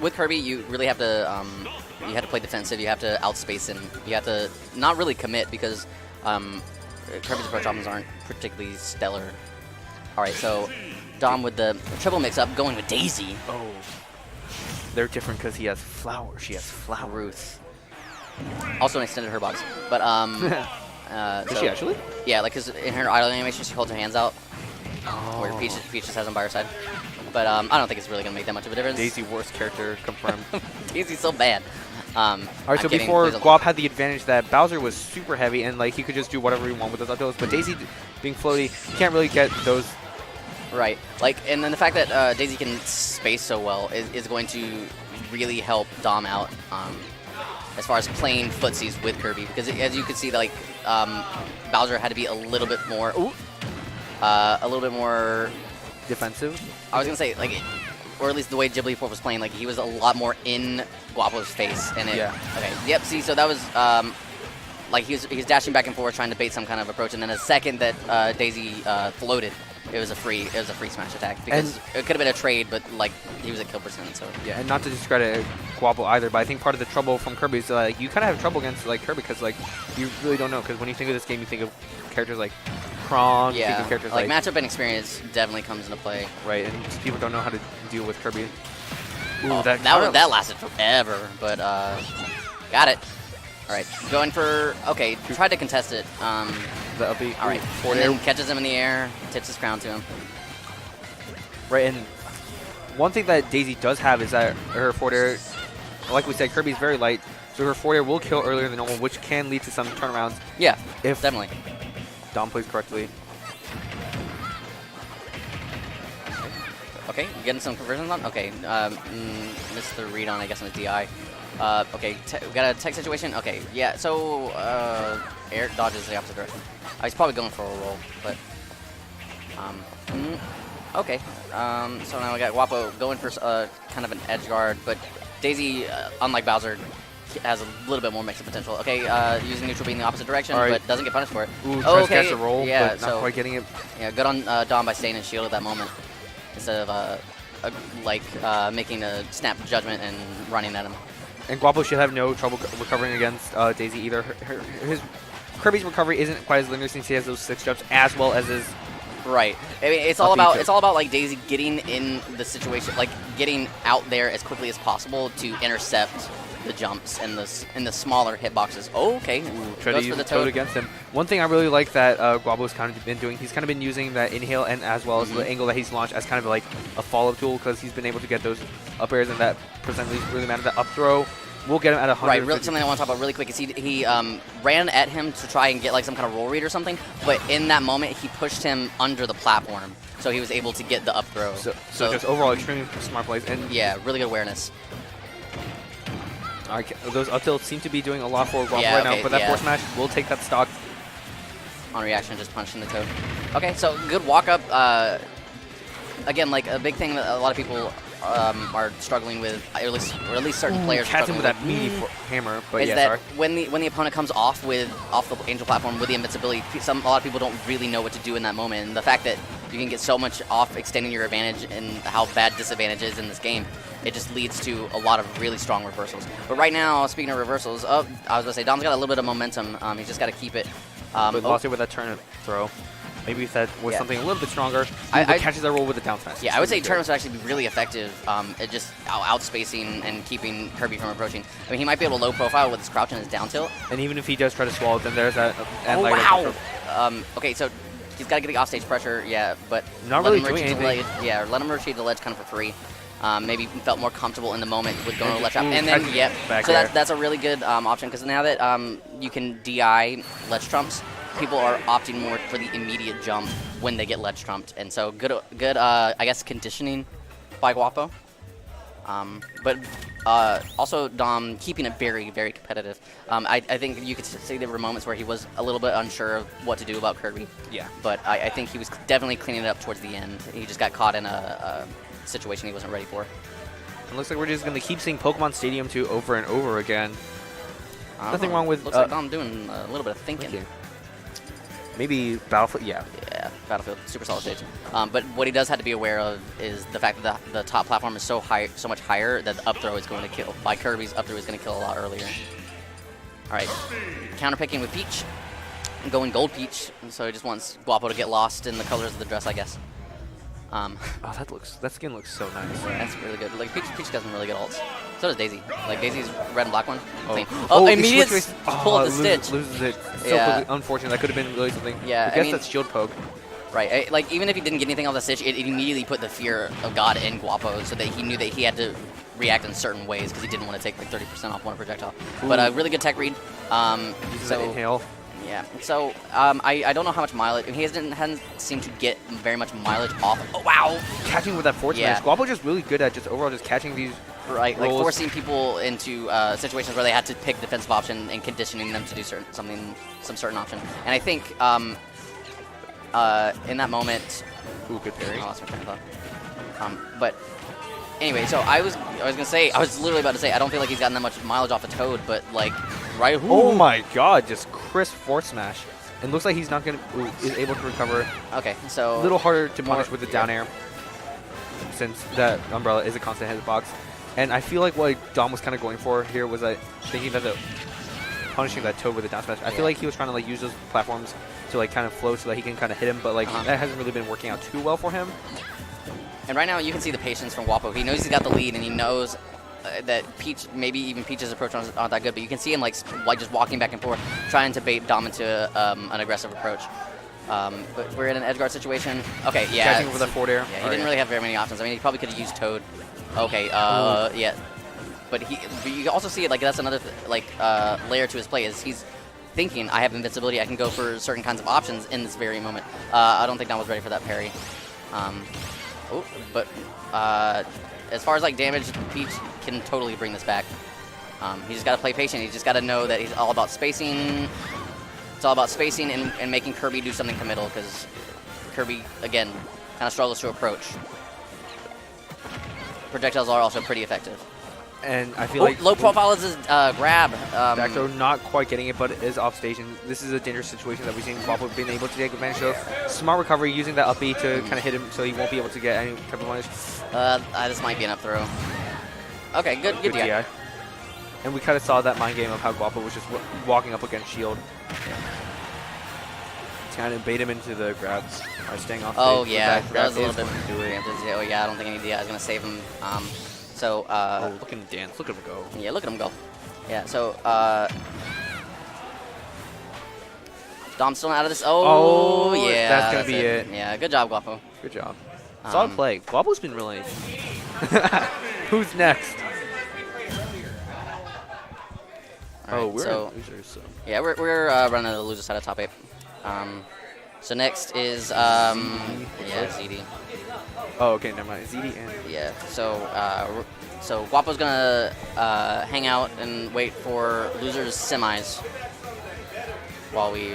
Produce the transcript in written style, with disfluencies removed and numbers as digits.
with Kirby, you really have to play defensive. You have to outspace him. You have to not really commit because Kirby's approach options aren't particularly stellar. All right, so Dom with the triple mix-up, going with Daisy. Oh, they're different because he has flower. She has flower. Ruth. Also an extended her box, but Does she actually? Yeah, like because in her idle animation, she holds her hands out, Oh. where Peach just has them by her side. But I don't think it's really gonna make that much of a difference. Daisy, worst character confirmed. Daisy's so bad. All right, so before Guap had the advantage that Bowser was super heavy and like he could just do whatever he wanted with those up tilts, but Daisy being floaty, you can't really get those. Right, like, and then the fact that Daisy can space so well is going to really help Dom out as far as playing footsies with Kirby, because as you can see, like Bowser had to be a little bit more, Defensive. I was gonna say like, or at least the way Ghibli was playing, like he was a lot more in Guapo's face, and yeah. Okay, yep. See, so that was like he was dashing back and forth trying to bait some kind of approach, and then the second that Daisy floated, it was a free smash attack because it could have been a trade, but like he was at kill percent, so yeah. And not to discredit Guapo either, but I think part of the trouble from Kirby is like you kind of have trouble against like Kirby because like you really don't know, because when you think of this game, you think of characters like Kron, you think of characters like matchup and experience definitely comes into play. Right, and people don't know how to deal with Kirby. Ooh, Oh, that lasted forever, but got it. All right, going for tried to contest it. The up B. All right, and then catches him in the air, tips his crown to him. Right, and one thing that Daisy does have is that her forward air, like we said, Kirby's very light, so her forward air will kill earlier than normal, which can lead to some turnarounds. Yeah, if definitely. Dom plays correctly. Okay, getting some conversions on. Okay, missed the read on, I guess, on the DI. Okay, we got a tech situation. Okay, yeah, so air dodges the opposite direction. He's probably going for a roll, but okay. So now we got Guapo going for kind of an edge guard, but Daisy, unlike Bowser, has a little bit more mix-up potential. Okay, using neutral B in the opposite direction, but doesn't get punished for it. Ooh, tries to catch the roll, yeah, but not quite getting it. Yeah, good on Dom by staying in shield at that moment instead of making a snap judgment and running at him. And Guapo should have no trouble recovering against Daisy either. His Kirby's recovery isn't quite as linear since he has those 6 jumps as well as his. Right. I mean, it's all about like Daisy getting in the situation, like getting out there as quickly as possible to intercept the jumps and the smaller hitboxes. Oh, okay. Try to use the toad against him. One thing I really like that Guapo's kind of been doing, he's kind of been using that inhale and as well as the angle that he's launched as kind of like a follow-up tool, because he's been able to get those up airs and that presently really matter. That up throw will get him at 100. Right, really, something I want to talk about really quick is he ran at him to try and get like some kind of roll read or something, but in that moment he pushed him under the platform, so he was able to get the up throw. So just overall extremely smart plays. And yeah, really good awareness. Those up tilts seem to be doing a lot for Guapo right now, but that force smash will take that stock. On reaction, just punching the toad. Okay, so good walk up. Again, like a big thing that a lot of people are struggling with, or at least certain players are struggling with that meaty hammer. But is yeah, that when the opponent comes off the Angel platform with the invincibility, a lot of people don't really know what to do in that moment. And the fact that you can get so much off extending your advantage and how bad disadvantage is in this game, it just leads to a lot of really strong reversals. But right now, speaking of reversals, I was going to say, Dom's got a little bit of momentum. He's just got to keep it. But lost it with that turnip throw. Maybe if that was something a little bit stronger, I catches that roll with a down smash. Yeah, I would say turnips would actually be really effective at just outspacing and keeping Kirby from approaching. I mean, he might be able to low profile with his crouch and his down tilt. And even if he does try to swallow it, then there's that. Wow! Okay, so he's got to get the offstage pressure, but not really doing anything. Let him retreat the ledge kind of for free. Maybe felt more comfortable in the moment with going to the ledge trap. And then, so that's a really good option, because now that you can DI ledge trumps, people are opting more for the immediate jump when they get ledge trumped. And so good I guess, conditioning by Guapo. But also Dom keeping it very, very competitive. I think you could say there were moments where he was a little bit unsure of what to do about Kirby. Yeah. But I think he was definitely cleaning it up towards the end. He just got caught in a situation he wasn't ready for. It looks like we're just going to keep seeing Pokemon Stadium 2 over and over again. Nothing wrong with... Looks like Dom doing a little bit of thinking. Maybe Battlefield, yeah. Yeah. Battlefield, super solid stage. But what he does have to be aware of is the fact that the top platform is so much higher that the up throw is going to kill. By Kirby's up throw is going to kill a lot earlier. All right, counter picking with Peach, going gold Peach. So he just wants Guapo to get lost in the colors of the dress, I guess. Oh, that skin looks so nice. That's really good. Like Peach got some really good ults. So does Daisy. Like Daisy's red and black one. Immediate pull of the Stitch. Loses it. So quickly. Unfortunate. That could have been really something. Yeah, I guess that's shield poke. Right. Like even if he didn't get anything off the Stitch, it immediately put the fear of God in Guapo, so that he knew that he had to react in certain ways because he didn't want to take like 30% off one projectile. Ooh. But a really good tech read. Uses that inhale. Yeah. So I don't know how much mileage. He hasn't seemed to get very much mileage off. Oh wow! Catching with that forward smash. Guapo just really good at just overall just catching these. Right, rolls. Like forcing people into situations where they had to pick defensive option and conditioning them to do some certain option. And I think in that moment, good parry. Oh, that's my train of thought. But anyway, so I was literally about to say I don't feel like he's gotten that much mileage off of Toad, but like right. Oh my God! Just crisp forward smash. It looks like he's not gonna is able to recover. Okay, so a little harder to punish with the down air, since that umbrella is a constant hitbox. And I feel like what Dom was kind of going for here was thinking that punishing that Toad with the down smash. I feel like he was trying to like use those platforms to like kind of flow so that he can kind of hit him, but like that hasn't really been working out too well for him. And right now you can see the patience from Guapo. He knows he's got the lead, and he knows that maybe even Peach's approach aren't that good, but you can see him like just walking back and forth, trying to bait Dom into an aggressive approach. But we're in an edge guard situation. Okay, yeah. Catching over the forward air. Yeah, he didn't really have very many options. I mean, he probably could have used Toad. Okay, yeah. But you also see it, like, that's another, layer to his play, is he's thinking, I have invincibility, I can go for certain kinds of options in this very moment. I don't think Dom was ready for that parry. But as far as, like, damage, Peach can totally bring this back. He just got to play patient. He's just got to know that he's all about spacing. It's all about spacing and making Kirby do something committal, because Kirby, again, kind of struggles to approach. Projectiles are also pretty effective. And I feel like low profile is his grab. Back throw not quite getting it, but it is off stage. And this is a dangerous situation that we've seen Guapo being able to take advantage of. Smart recovery, using that up B to kind of hit him so he won't be able to get any type of punish. This might be an up throw. Okay, good DI. And we kind of saw that mind game of how Guapo was just walking up against shield. Kind of bait him into the grabs by staying off. Oh yeah, that was a little bit. Oh yeah, I don't think any DI is gonna save him. Look at him dance. Look at him go. Yeah, look at him go. Yeah. So Dom's still out of this. Oh yeah, that's gonna be it. Yeah, good job, Guapo. Good job. Solid play. Guapo's been really. Who's next? Right, we're in losers. So. Yeah, we're running the loser side of top 8. So next is ZD. Oh, okay, never mind. ZD and yeah. So Guapo's gonna hang out and wait for losers semis while we